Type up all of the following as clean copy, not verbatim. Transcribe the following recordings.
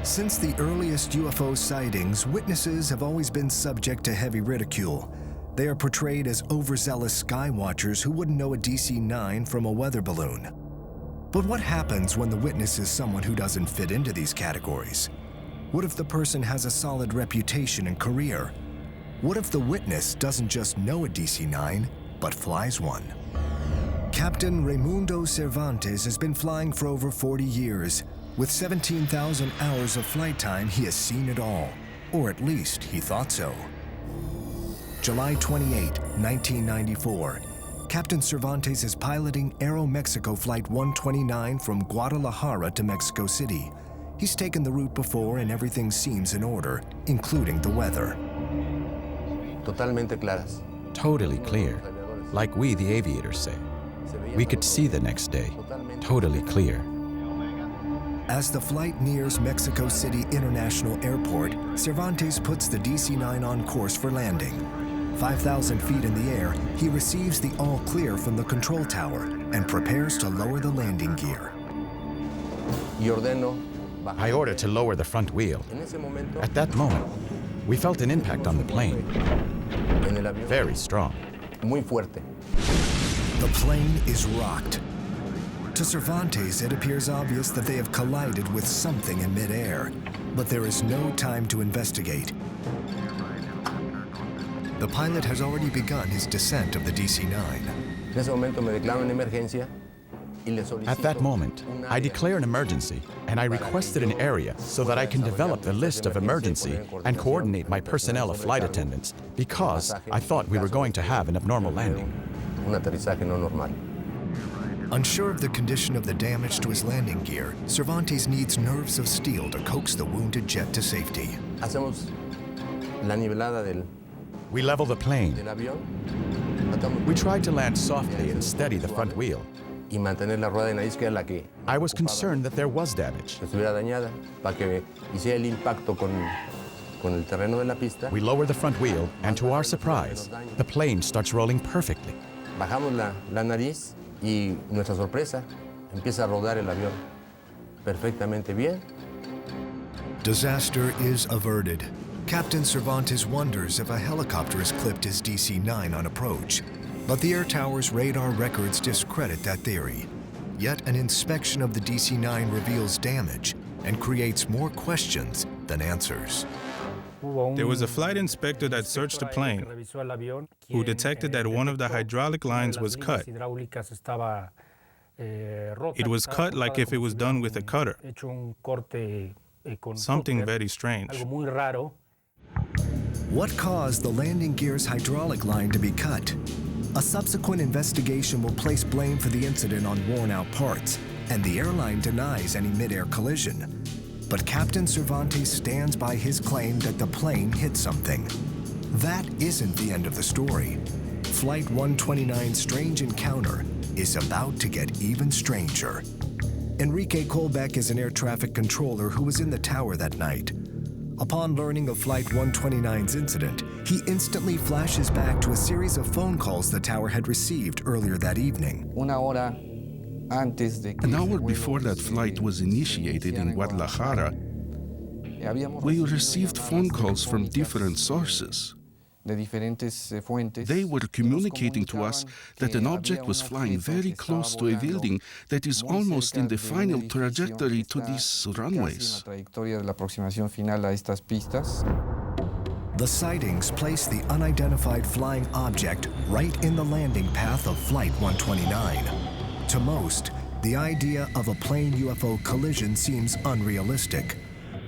Since the earliest UFO sightings, witnesses have always been subject to heavy ridicule. They are portrayed as overzealous sky watchers who wouldn't know a DC-9 from a weather balloon. But what happens when the witness is someone who doesn't fit into these categories? What if the person has a solid reputation and career? What if the witness doesn't just know a DC-9, but flies one? Captain Raimundo Cervantes has been flying for over 40 years. With 17,000 hours of flight time, he has seen it all, or at least he thought so. July 28, 1994. Captain Cervantes is piloting Aeromexico Flight 129 from Guadalajara to Mexico City. He's taken the route before and everything seems in order, including the weather. Totalmente claras. Totally clear, like we the aviators say. We could see the next day, totally clear. As the flight nears Mexico City International Airport, Cervantes puts the DC-9 on course for landing. 5,000 feet in the air, he receives the all clear from the control tower and prepares to lower the landing gear. I ordered to lower the front wheel. At that moment, we felt an impact on the plane. Very strong. Muy fuerte. The plane is rocked. To Cervantes, it appears obvious that they have collided with something in midair, but there is no time to investigate. The pilot has already begun his descent of the DC-9. At that moment, I declare an emergency, and I requested an area so that I can develop the list of emergency and coordinate my personnel of flight attendants, because I thought we were going to have an abnormal landing. Unsure of the condition of the damage to his landing gear, Cervantes needs nerves of steel to coax the wounded jet to safety. We level the plane. We tried to land softly and steady the front wheel. I was concerned that there was damage. We lower the front wheel, and to our surprise, the plane starts rolling perfectly. Y nuestra sorpresa, empieza a rodar el avión perfectamente bien. Disaster is averted. Captain Cervantes wonders if a helicopter has clipped his DC-9 on approach. But the air tower's radar records discredit that theory. Yet an inspection of the DC-9 reveals damage and creates more questions than answers. There was a flight inspector that searched the plane who detected that one of the hydraulic lines was cut. It was cut like if it was done with a cutter. Something very strange. What caused the landing gear's hydraulic line to be cut? A subsequent investigation will place blame for the incident on worn-out parts, and the airline denies any mid-air collision. But Captain Cervantes stands by his claim that the plane hit something. That isn't the end of the story. Flight 129's strange encounter is about to get even stranger. Enrique Colbeck is an air traffic controller who was in the tower that night. Upon learning of Flight 129's incident, he instantly flashes back to a series of phone calls the tower had received earlier that evening. An hour before that flight was initiated in Guadalajara, we received phone calls from different sources. They were communicating to us that an object was flying very close to a building that is almost in the final trajectory to these runways. The sightings place the unidentified flying object right in the landing path of Flight 129. To most, the idea of a plane UFO collision seems unrealistic.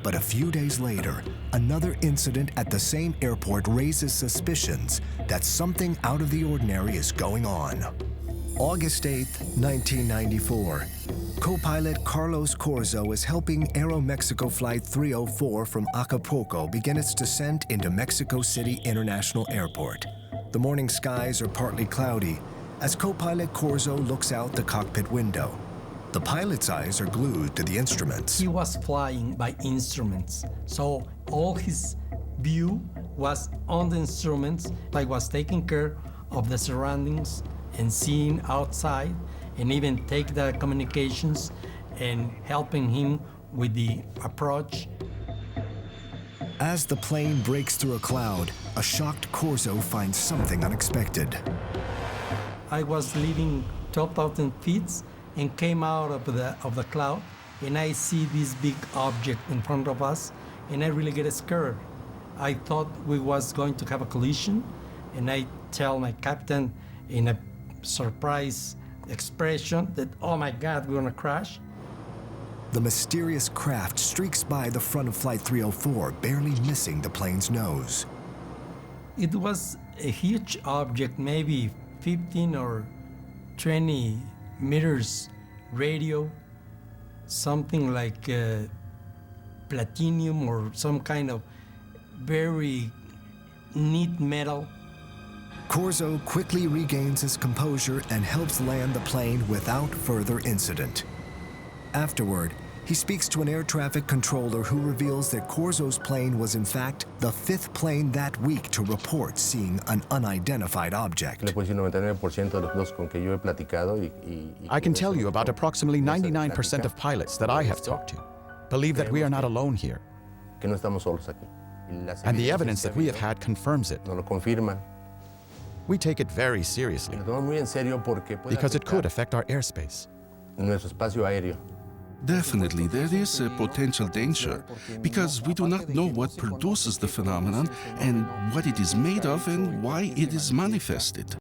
But a few days later, another incident at the same airport raises suspicions that something out of the ordinary is going on. August 8, 1994. Co-pilot Carlos Corzo is helping Aeromexico Flight 304 from Acapulco begin its descent into Mexico City International Airport. The morning skies are partly cloudy as co-pilot Corzo looks out the cockpit window. The pilot's eyes are glued to the instruments. He was flying by instruments, so all his view was on the instruments, like was taking care of the surroundings and seeing outside, and even take the communications and helping him with the approach As the plane breaks through a cloud, a shocked Corzo finds something unexpected. I was leaving 12,000 feet and came out of the cloud, and I see this big object in front of us, and I really get scared. I thought we was going to have a collision, and I tell my captain in a surprise expression that, oh my God, we're gonna crash. The mysterious craft streaks by the front of Flight 304, barely missing the plane's nose. It was a huge object, maybe 15 or 20 meters radio, something like platinum or some kind of very neat metal. Corzo quickly regains his composure and helps land the plane without further incident. Afterward, he speaks to an air traffic controller who reveals that Corzo's plane was in fact the 5th plane that week to report seeing an unidentified object. I can tell you about approximately 99% of pilots that I have talked to believe that we are not alone here. And the evidence that we have had confirms it. We take it very seriously because it could affect our airspace. Definitely, there is a potential danger because we do not know what produces the phenomenon and what it is made of and why it is manifested.